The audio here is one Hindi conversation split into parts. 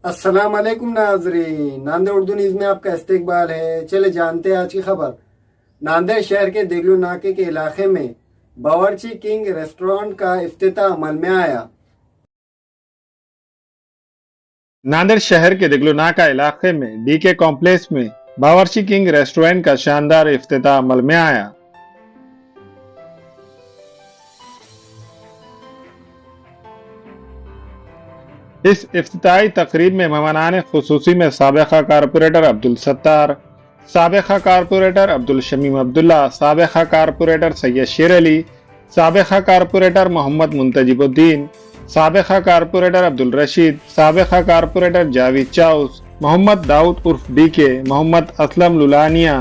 अस्सलाम वालेकुम नाजरीन, नांदेड़ उर्दू न्यूज़ में आपका इस्तकबाल है। चले जानते हैं आज की खबर। नांदेड़ शहर के देगलू नाके के इलाके में बावर्ची किंग रेस्टोरेंट का इफ्तिताह अमल में आया। नांदेड़ शहर के दिगलुनाका इलाके में डीके कॉम्प्लेक्स में बावर्ची किंग रेस्टोरेंट का शानदार इफ्तिताह अमल में आया। इस इफ्तिताही तकरीब में मेहमानान खुसूसी में साबिका कारपोरेटर अब्दुल सत्तार, साबिका कारपोरेटर अब्दुल शमीम अब्दुल्ला, साबिका कारपोरेटर सैयद शेर अली, साबिका कारपोरेटर मोहम्मद मुंतजिबुद्दीन, साबिका कारपोरेटर अब्दुल रशीद, साबिका कारपोरेटर जावेद चाउस, मोहम्मद दाऊद उर्फ डीके, मोहम्मद असलम लुलानिया,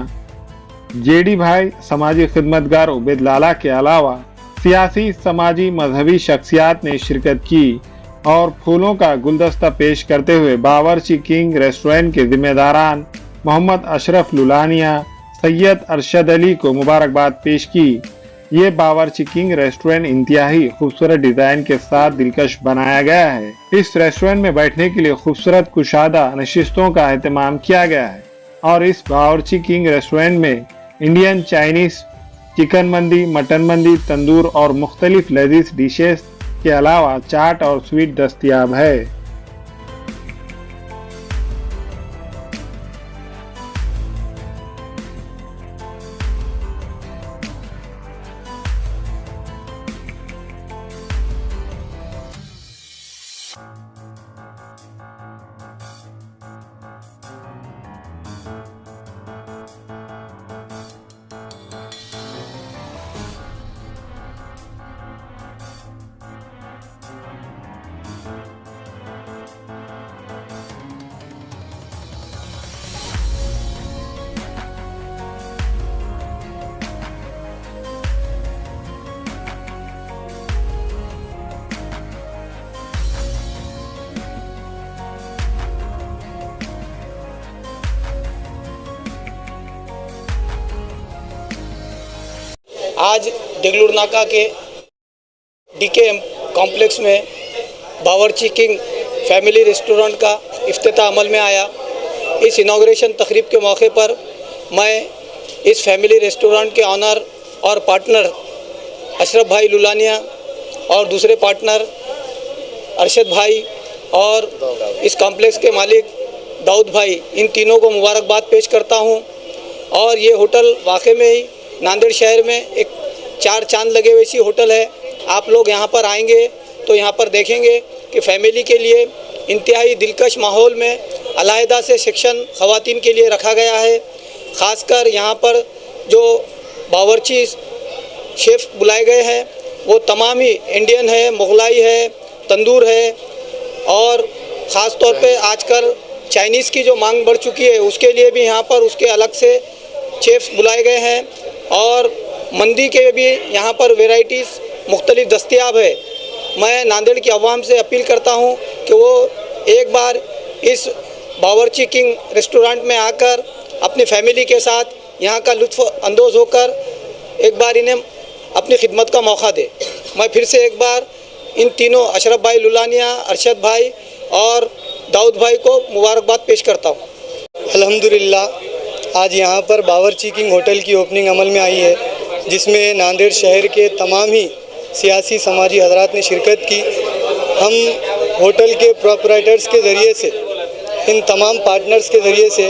जेडी भाई, समाजी खिदमतगार उबैद लाला के अलावा सियासी, समाजी, मजहबी शख्सियात ने शिरकत की और फूलों का गुलदस्ता पेश करते हुए बावर्ची किंग रेस्टोरेंट के जिम्मेदारान मोहम्मद अशरफ लुलानिया, सैयद अरशद अली को मुबारकबाद पेश की। ये बावर्ची किंग रेस्टोरेंट इंतहाई खूबसूरत डिजाइन के साथ दिलकश बनाया गया है। इस रेस्टोरेंट में बैठने के लिए खूबसूरत कुशादा नशिस्तों का एहतमाम किया गया है और इस बावर्ची किंग रेस्टोरेंट में इंडियन, चाइनीज, चिकन मंदी, मटन मंदी, तंदूर और मुख्तलिफ लजीज डिशेस के अलावा चाट और स्वीट दस्तयाब है। आज देगलूर नाका के डीके कॉम्प्लेक्स में बावर्ची किंग फैमिली रेस्टोरेंट का इफ्तिताह अमल में आया। इस इनॉग्रेशन तकरीब के मौके पर मैं इस फैमिली रेस्टोरेंट के ऑनर और पार्टनर अशरफ भाई लुलानिया और दूसरे पार्टनर अरशद भाई और इस कॉम्प्लेक्स के मालिक दाऊद भाई, इन तीनों को मुबारकबाद पेश करता हूं। और ये होटल वाकई में ही नांदेड़ शहर में एक चार चांद लगे हुए सी होटल है। आप लोग यहाँ पर आएंगे तो यहाँ पर देखेंगे कि फैमिली के लिए इंतहाई दिलकश माहौल में अलहदा से सेक्शन ख़वातीन के लिए रखा गया है। ख़ासकर यहाँ पर जो बावर्ची शेफ़ बुलाए गए हैं वो तमाम ही इंडियन है, मुगलाई है, तंदूर है और ख़ास तौर पे आजकल चाइनीज़ की जो मांग बढ़ चुकी है उसके लिए भी यहाँ पर उसके अलग से शेफ़ बुलाए गए हैं और मंदी के भी यहाँ पर वेराइटीज़ मुख्तलिफ दस्तयाब है। मैं नांदेड़ की आवाम से अपील करता हूँ कि वो एक बार इस बावर्ची किंग रेस्टोरेंट में आकर अपनी फैमिली के साथ यहाँ का लुत्फ़ अंदोज़ होकर एक बार इन्हें अपनी खिदमत का मौका दे। मैं फिर से एक बार इन तीनों अशरफ भाई लुलानिया, अरशद भाई और दाऊद भाई को मुबारकबाद पेश करता हूँ। अल्हम्दुलिल्लाह, आज यहाँ पर बावर्ची किंग होटल की ओपनिंग अमल में आई है, जिसमें नांदेड़ शहर के तमाम ही सियासी समाजी हजरात ने शिरकत की। हम होटल के प्रोपराइटर्स के ज़रिए से, इन तमाम पार्टनर्स के ज़रिए से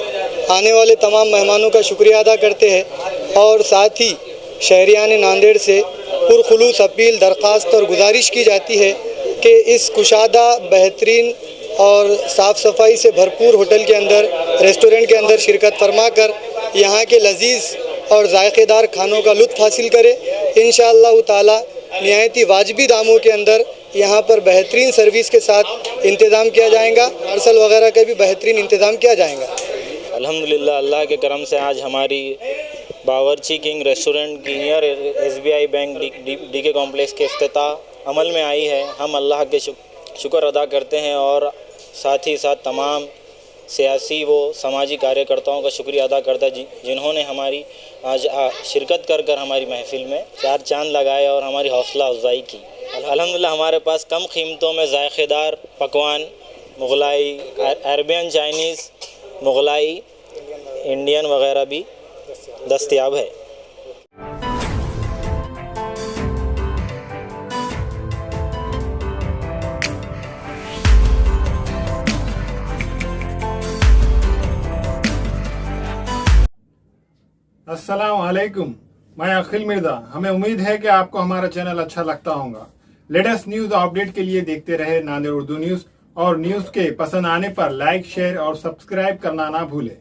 आने वाले तमाम मेहमानों का शुक्रिया अदा करते हैं और साथ ही शहरियान नांदेड़ से पुरखुलूस अपील, दरख्वास्त और गुजारिश की जाती है कि इस कुशादा, बेहतरीन और साफ़ सफाई से भरपूर होटल के अंदर, रेस्टोरेंट के अंदर शिरकत फरमा कर यहाँ के लजीज़ और जायकेदार खानों का लुत्फ़ हासिल करें। इंशाअल्लाह ताला निहायती वाजिबी दामों के अंदर यहाँ पर बेहतरीन सर्विस के साथ इंतज़ाम किया जाएगा। पार्सल वगैरह का भी बेहतरीन इंतज़ाम किया जाएगा। अल्हम्दुलिल्लाह, अल्लाह के करम से आज हमारी बावर्ची किंग रेस्टोरेंट की near SBI bank DK complex के इफ्तिताह अमल में आई है। हम अल्लाह के शुक्र अदा करते हैं और साथ ही साथ तमाम सियासी व समाजी कार्यकर्ताओं का शुक्रिया अदा करता है जिन्होंने हमारी आज शिरकत कर कर हमारी महफिल में चार चांद लगाए और हमारी हौसला अफजाई की। अल्हम्दुलिल्लाह, हमारे पास कम कीमतों में जायकेदार पकवान Mughlai, Arabian, Chinese, Mughlai, Indian वगैरह भी दस्तयाब है। अस्सलाम वालेकुम, मैं अखिल मिर्जा। हमें उम्मीद है कि आपको हमारा चैनल अच्छा लगता होगा। लेटेस्ट न्यूज अपडेट के लिए देखते रहे नांदेड़ उर्दू न्यूज, और न्यूज के पसंद आने पर लाइक, शेयर और सब्सक्राइब करना ना भूलें।